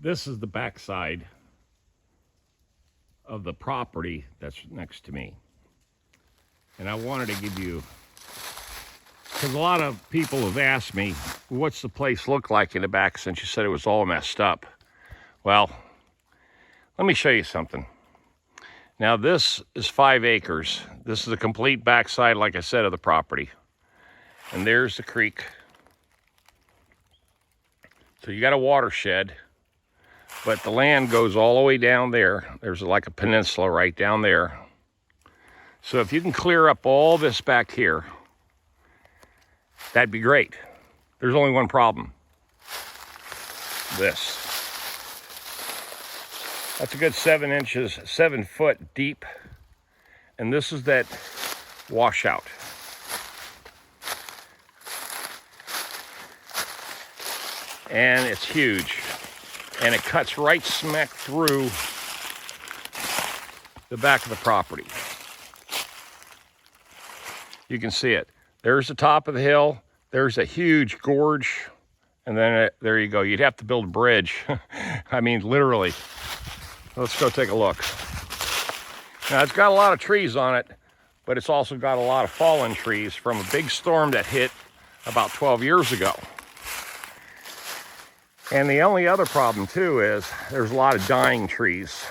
This is the backside of the property that's next to me. And I wanted to give you, because a lot of people have asked me, what's the place look like in the back since you said it was all messed up? Well, let me show you something. Now this is 5 acres. This is a complete backside, like I said, of the property. And there's the creek. So you got a watershed, but the land goes all the way down there. There's like a peninsula right down there. So if you can clear up all this back here, that'd be great. There's only one problem. This. That's a good 7 inches, 7 foot deep. And this is that washout. And it's huge. And it cuts right smack through the back of the property. You can see it. There's the top of the hill. There's a huge gorge. And then there you go. You'd have to build a bridge. I mean, literally. Let's go take a look. Now, it's got a lot of trees on it, but it's also got a lot of fallen trees from a big storm that hit about 12 years ago. And the only other problem, too, is there's a lot of dying trees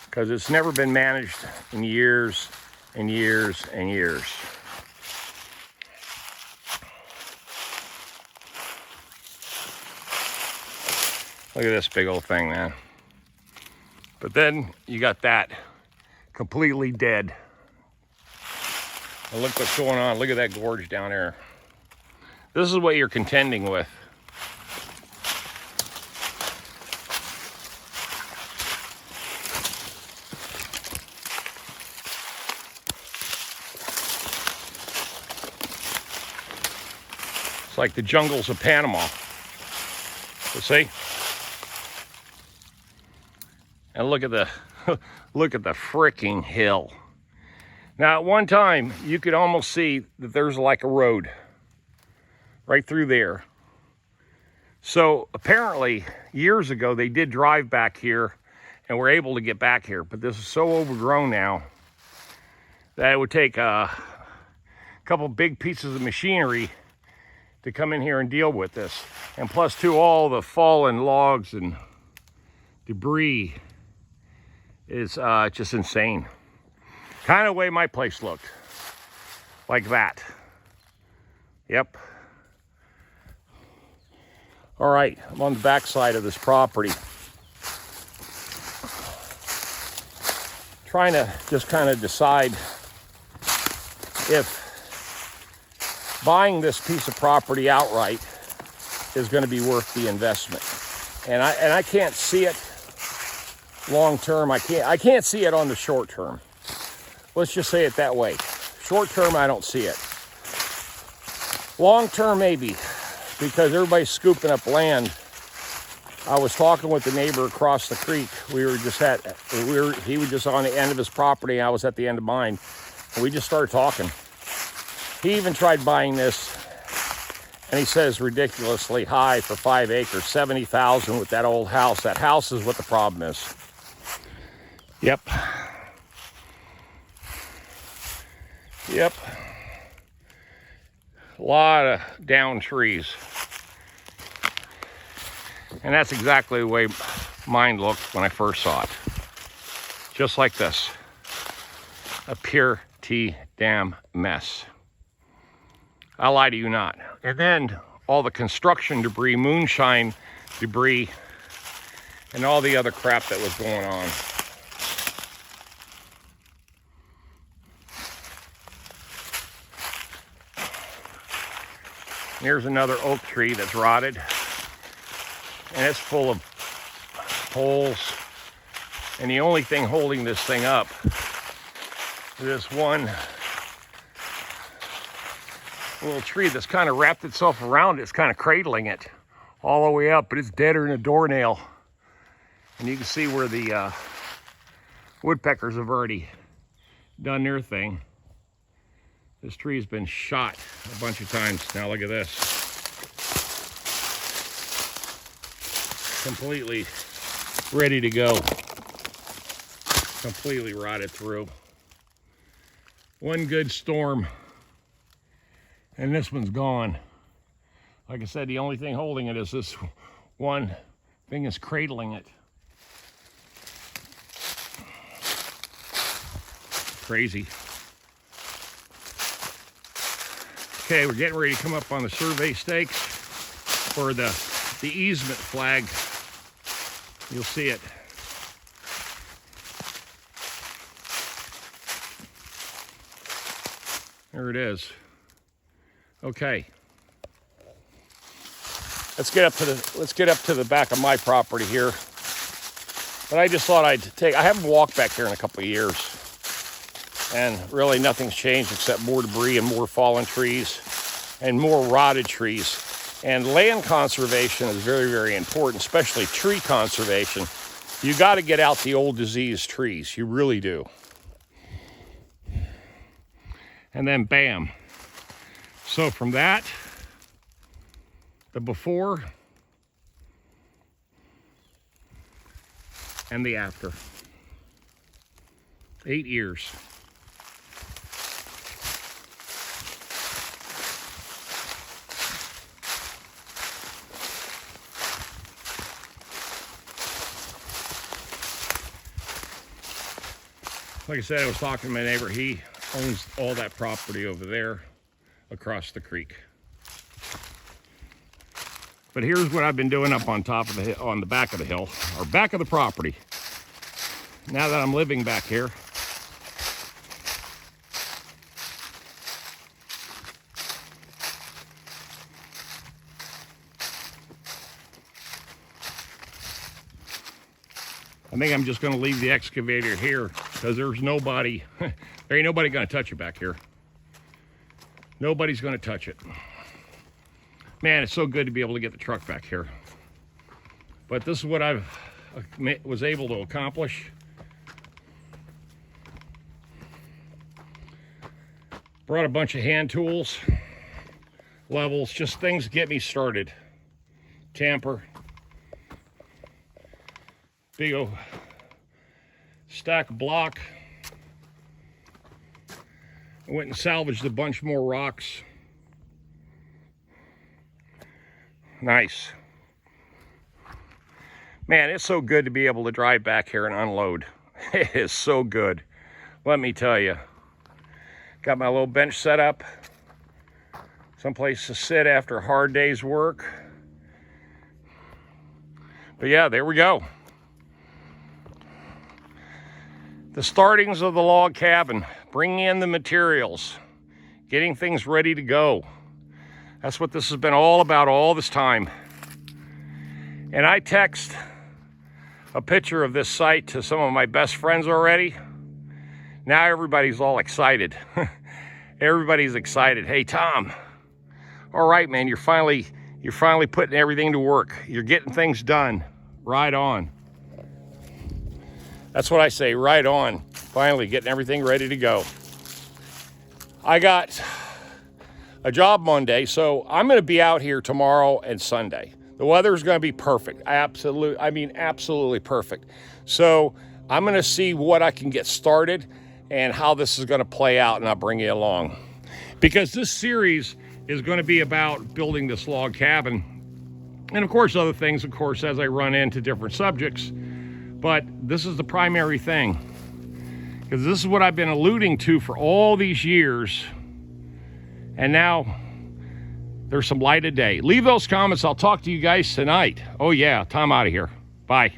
because it's never been managed in years and years and years. Look at this big old thing, man. But then you got that completely dead. And look what's going on. Look at that gorge down there. This is what you're contending with. It's like the jungles of Panama. You see? And look at the freaking hill. Now, at one time, you could almost see that there's like a road right through there. So apparently, years ago, they did drive back here and were able to get back here. But this is so overgrown now that it would take a couple big pieces of machinery to come in here and deal with this. And plus, too, all the fallen logs and debris is just insane. Kind of the way my place looked. Like that. Yep. All right, I'm on the backside of this property. Trying to just kind of decide if buying this piece of property outright is going to be worth the investment. And I can't see it long term. I can't see it on the short term. Let's just say it that way. Short term, I don't see it. Long term, maybe, because everybody's scooping up land. I was talking with the neighbor across the creek. He was just on the end of his property. I was at the end of mine. And we just started talking. He even tried buying this, and he says ridiculously high for 5 acres, $70,000 with that old house. That house is what the problem is. Yep. Yep. A lot of down trees. And that's exactly the way mine looked when I first saw it. Just like this. A pure damn mess. I lie to you not. And then all the construction debris, moonshine debris, and all the other crap that was going on. Here's another oak tree that's rotted. And it's full of holes. And the only thing holding this thing up is this one little tree that's kind of wrapped itself around it. It's kind of cradling it all the way up, but it's deader than a doornail. And you can see where the woodpeckers have already done their thing. This tree has been shot a bunch of times. Now look at this. completely ready to go. Completely rotted through. One good storm, and this one's gone. Like I said, the only thing holding it is this one thing is cradling it. Crazy. Okay, we're getting ready to come up on the survey stakes for the easement flag. You'll see it. There it is. Okay. Let's get up to the back of my property here. But I just thought I haven't walked back here in a couple of years. And really nothing's changed except more debris and more fallen trees and more rotted trees. And land conservation is very, very important, especially tree conservation. You got to get out the old diseased trees. You really do. And then bam. So from that, the before and the after. 8 years. Like I said, I was talking to my neighbor. He owns all that property over there across the creek. But here's what I've been doing up on top of the hill, on the back of the hill, or back of the property. Now that I'm living back here, I think I'm just going to leave the excavator here because there's nobody, there ain't nobody going to touch it back here. Nobody's going to touch it. Man, it's so good to be able to get the truck back here. But this is what I was able to accomplish. Brought a bunch of hand tools, levels, just things to get me started. Tamper. Big old stack of block. I went and salvaged a bunch more rocks. Nice. Man, it's so good to be able to drive back here and unload. It is so good. Let me tell you. Got my little bench set up. Someplace to sit after a hard day's work. But yeah, there we go. The startings of the log cabin, bringing in the materials, getting things ready to go. That's what this has been all about all this time. And I text a picture of this site to some of my best friends already. Now everybody's all excited. Everybody's excited. Hey, Tom, all right, man, you're finally putting everything to work. You're getting things done. Right on. That's what I say, right on. Finally getting everything ready to go. I got a job Monday, so I'm going to be out here tomorrow and Sunday. The weather's going to be perfect. Absolutely perfect. So I'm going to see what I can get started and how this is going to play out, and I'll bring you along. Because this series is going to be about building this log cabin. And of course, other things, of course, as I run into different subjects. But this is the primary thing, because this is what I've been alluding to for all these years. And now there's some light of day. Leave those comments. I'll talk to you guys tonight. Oh yeah, Tom out of here. Bye.